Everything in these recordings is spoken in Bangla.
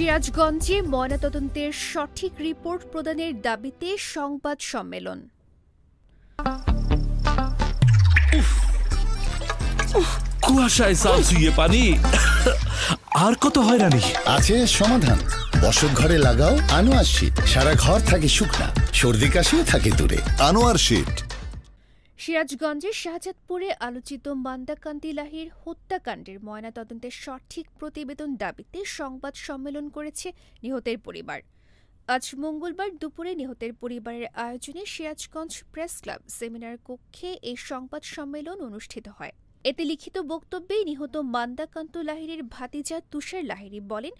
সিরাজগঞ্জে ময়নাতদন্তের সঠিক রিপোর্ট প্রদানের দাবিতে সংবাদ সম্মেলন। কুয়াশায় সালসুইয়ে পানি আর কত হয়রানি আছে সমাধান। বসত ঘরে লাগাও আনোয়ার শীট, সারা ঘর থাকে শুকনা, সর্দি কাশিও থাকে দূরে। আনোয়ার শীট। সিরাজগঞ্জের শাহজাদপুরে আলোচিত মান্দাকান্তি লাহিড়ী হত্যাকাণ্ডের ময়নাতদন্তের সঠিক প্রতিবেদন দাবিতে সংবাদ সম্মেলন করেছে নিহতের পরিবার। আজ মঙ্গলবার দুপুরে নিহতের পরিবারের আয়োজনে সিরাজগঞ্জ প্রেস ক্লাব সেমিনার কক্ষে এই সংবাদ সম্মেলন অনুষ্ঠিত হয়। এতে লিখিত বক্তব্যে নিহত মান্দাকান্ত লাহিড়ীর ভাতিজা তুষার লাহিড়ী বলেন,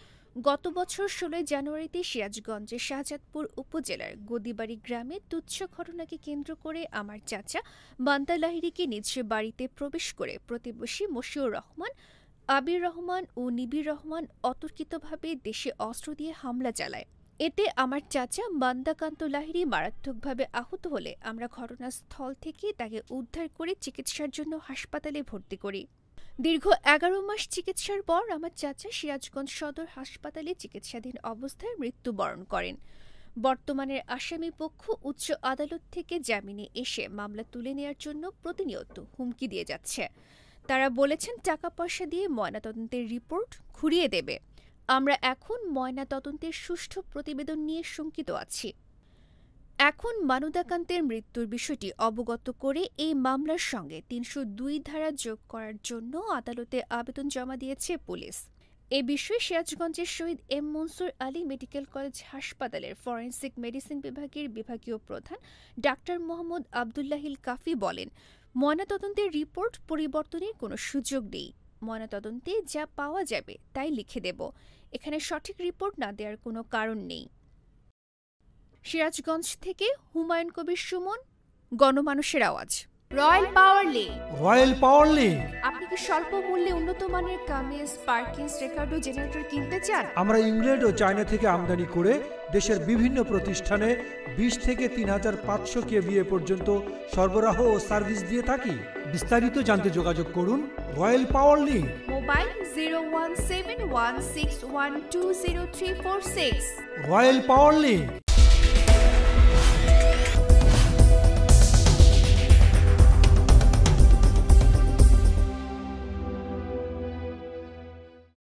গত বছর ১৬ জানুয়ারিতে সিরাজগঞ্জের শাহজাদপুর উপজেলার গদিবাড়ি গ্রামে তুচ্ছ ঘটনাকে কেন্দ্র করে আমার চাচা মান্দা লাহিড়ীকে নিজ বাড়িতে প্রবেশ করে প্রতিবেশী মশিউর রহমান, আবির রহমান ও নিবির রহমান অতর্কিতভাবে দেশে অস্ত্র দিয়ে হামলা চালায়। এতে আমার চাচা মান্দাকান্ত লাহিড়ী মারাত্মকভাবে আহত হলে আমরা ঘটনাস্থল থেকে তাকে উদ্ধার করে চিকিৎসার জন্য হাসপাতালে ভর্তি করি। দীর্ঘ ১১ মাস চিকিৎসার পর আমার চাচা সিরাজগঞ্জ সদর হাসপাতালে চিকিৎসাধীন অবস্থায় মৃত্যুবরণ করেন। বর্তমানের আসামি পক্ষ উচ্চ আদালত থেকে জামিনে এসে মামলা তুলে নেওয়ার জন্য প্রতিনিয়ত হুমকি দিয়ে যাচ্ছে। তারা বলেছেন টাকা পয়সা দিয়ে ময়নাতদন্তের রিপোর্ট ঘুরিয়ে দেবে। আমরা এখন ময়নাতদন্তের সুষ্ঠু প্রতিবেদন নিয়ে শঙ্কিত আছি। এখন মানুদাকান্তের মৃত্যুর বিষয়টি অবগত করে এই মামলার সঙ্গে ৩০২ ধারা যোগ করার জন্য আদালতে আবেদন জমা দিয়েছে পুলিশ। এ বিষয়ে সিরাজগঞ্জের শহীদ এম মনসুর আলী মেডিকেল কলেজ হাসপাতালের ফরেনসিক মেডিসিন বিভাগের বিভাগীয় প্রধান ডাক্তার মোহাম্মদ আবদুল্লাহিল কাফি বলেন, ময়নাতদন্তের রিপোর্ট পরিবর্তনের কোনো সুযোগ নেই। ময়নাতদন্তে যা পাওয়া যাবে তাই লিখে দেব। এখানে সঠিক রিপোর্ট না দেওয়ার কোনো কারণ নেই। সিরাজগঞ্জ থেকে হুমায়ুন কবির সুমন, গণমানুষের আওয়াজ। রয়্যাল পাওয়ার লিঙ্ক। আপনি কি স্বল্প মূল্যে উন্নত মানের কামিজ, পার্কিংস, রেকর্ডো জেনারেটর কিনতে চান? আমরা ইংল্যান্ড ও চায়না থেকে আমদানি করে দেশের বিভিন্ন প্রতিষ্ঠানে ২০ থেকে ৩৫০০ কেভিএ পর্যন্ত সরবরাহ ও সার্ভিস দিয়ে থাকি। বিস্তারিত জানতে যোগাযোগ করুন রয়্যাল পাওয়ার লিঙ্ক। মোবাইল 017161200346। রয়্যাল পাওয়ার লিঙ্ক।